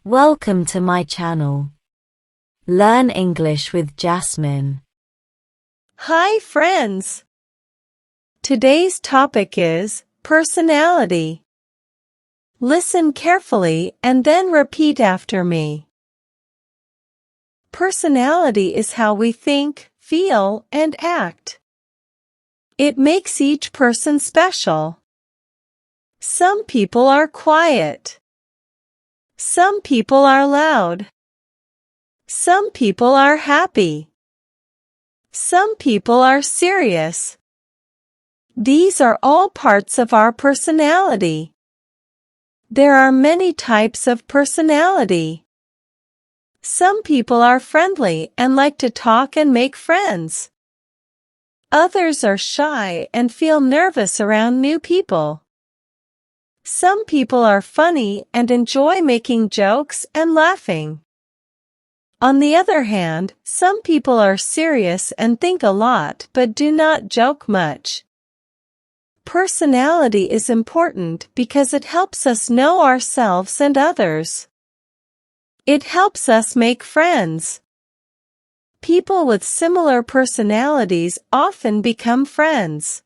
Welcome to my channel. Learn English with Jasmine. Hi friends! Today's topic is personality. Listen carefully and then repeat after me. Personality is how we think, feel, and act. It makes each person special. Some people are quiet. Some people are loud. Some people are happy. Some people are serious. These are all parts of our personality. There are many types of personality. Some people are friendly and like to talk and make friends. Others are shy and feel nervous around new people. Some people are funny and enjoy making jokes and laughing. On the other hand, some people are serious and think a lot but do not joke much. Personality is important because it helps us know ourselves and others. It helps us make friends. People with similar personalities often become friends.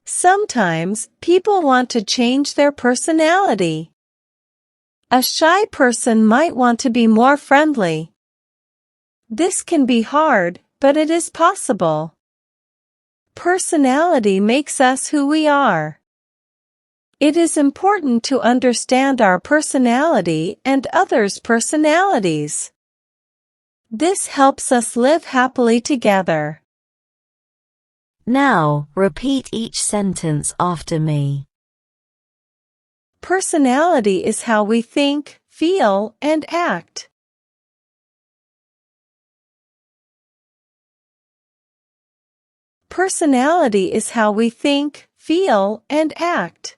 Sometimes, people want to change their personality. A shy person might want to be more friendly. This can be hard, but it is possible. Personality makes us who we are. It is important to understand our personality and others' personalities. This helps us live happily together. Now, repeat each sentence after me. Personality is how we think, feel, and act. Personality is how we think, feel, and act.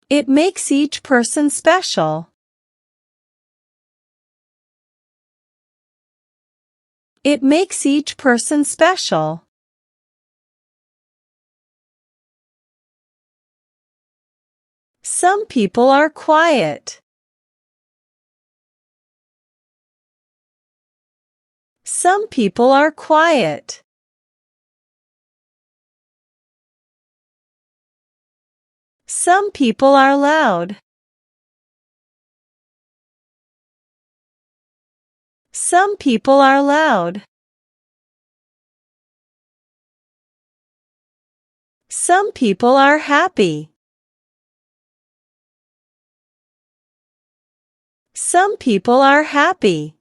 It makes each person special. It makes each person special. Some people are quiet. Some people are quiet. Some people are loud. Some people are loud. Some people are happy. Some people are happy.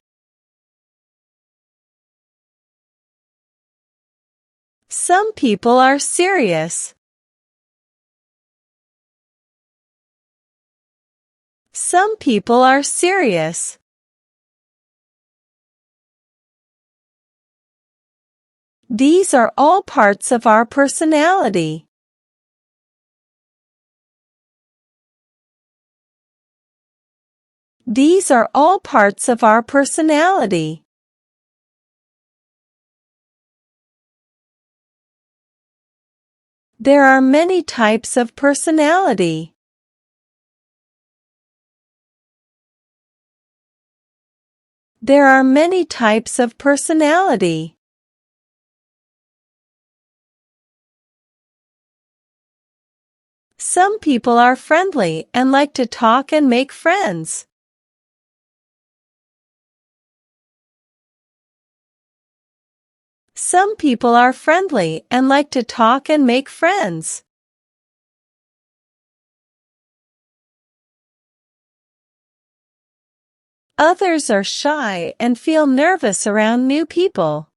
Some people are serious. Some people are serious. These are all parts of our personality. These are all parts of our personality. There are many types of personality. There are many types of personality. Some people are friendly and like to talk and make friends. Some people are friendly and like to talk and make friends. Others are shy and feel nervous around new people.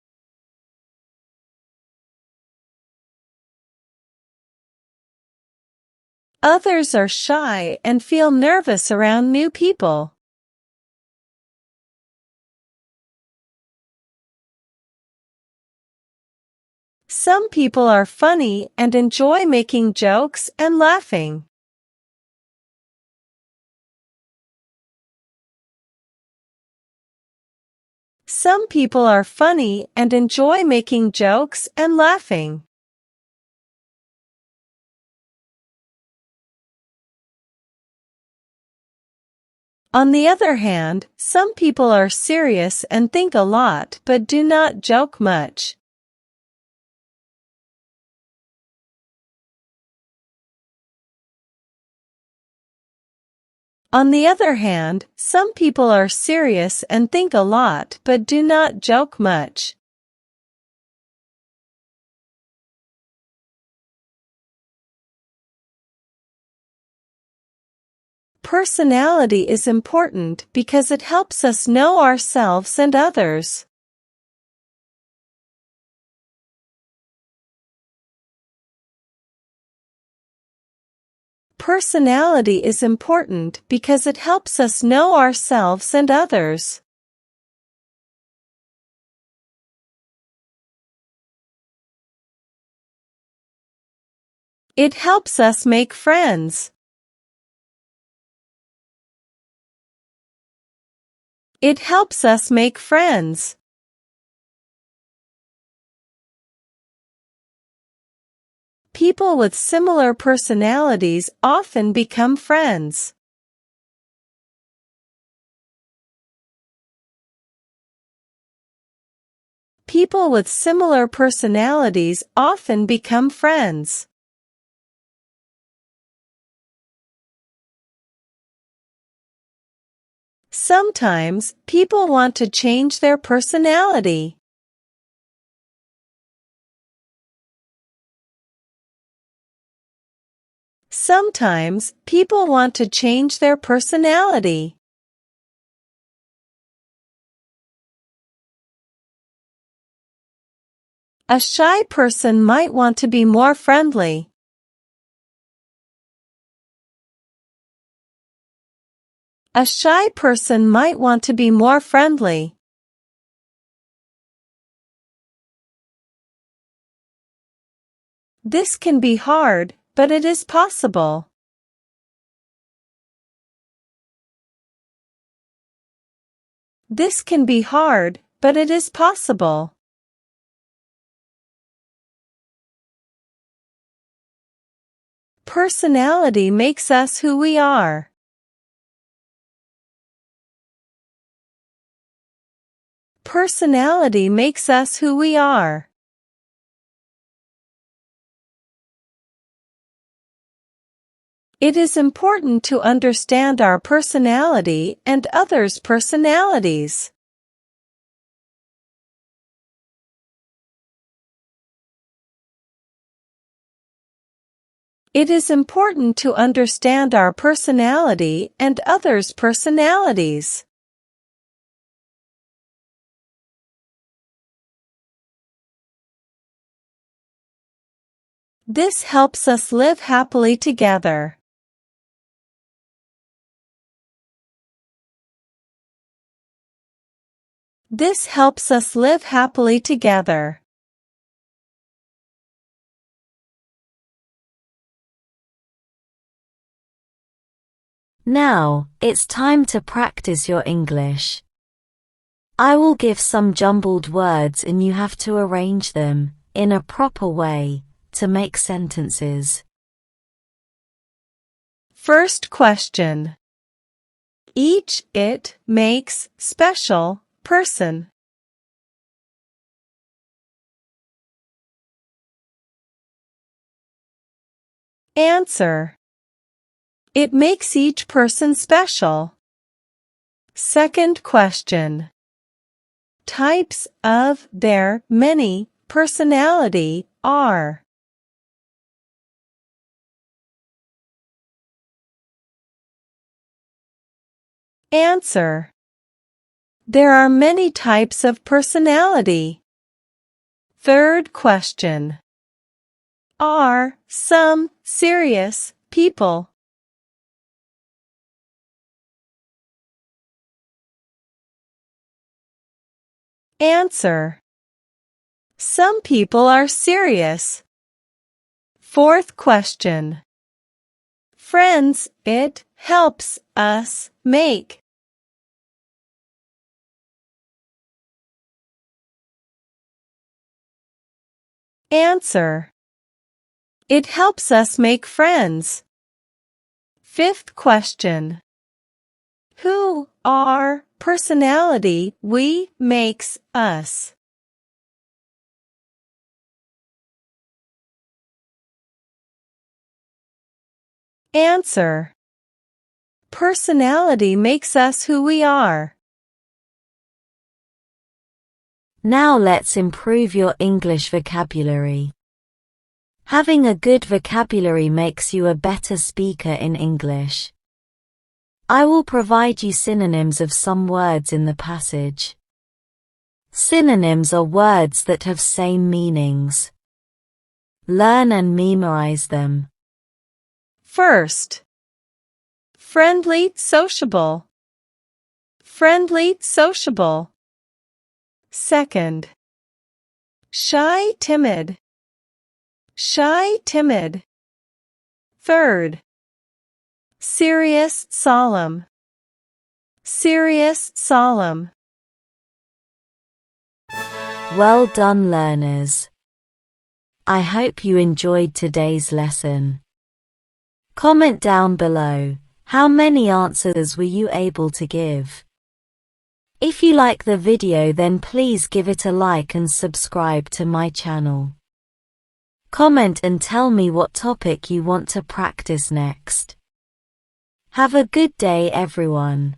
Others are shy and feel nervous around new people. Some people are funny and enjoy making jokes and laughing. Some people are funny and enjoy making jokes and laughing. On the other hand, some people are serious and think a lot but do not joke much. On the other hand, some people are serious and think a lot but do not joke much. Personality is important because it helps us know ourselves and others. Personality is important because it helps us know ourselves and others. It helps us make friends. It helps us make friends. People with similar personalities often become friends. People with similar personalities often become friends. Sometimes, people want to change their personality. Sometimes, people want to change their personality. A shy person might want to be more friendly. A shy person might want to be more friendly. This can be hard, but it is possible. This can be hard, but it is possible. Personality makes us who we are. Personality makes us who we are. It is important to understand our personality and others' personalities. It is important to understand our personality and others' personalities. This helps us live happily together. This helps us live happily together. Now, it's time to practice your English. I will give some jumbled words and you have to arrange them, in a proper way, to make sentences. First question. Each it makes special person. Answer. It makes each person special. Second question. Types of their many personality are. Answer. There are many types of personality. Third question. Are some serious people? Answer. Some people are serious. Fourth question. Friends, it helps us make. Answer. It helps us make friends. Fifth question. Who, our personality, we, makes us. Answer. Personality makes us who we are. Now let's improve your English vocabulary. Having a good vocabulary makes you a better speaker in English. I will provide you synonyms of some words in the passage. Synonyms are words that have same meanings. Learn and memorize them. First, friendly, sociable. Friendly, sociable. Second, shy, timid. Shy, timid. Third, serious, solemn. Serious, solemn. Well done, learners. I hope you enjoyed today's lesson. Comment down below, how many answers were you able to give? If you like the video, then please give it a like and subscribe to my channel. Comment and tell me what topic you want to practice next. Have a good day, everyone.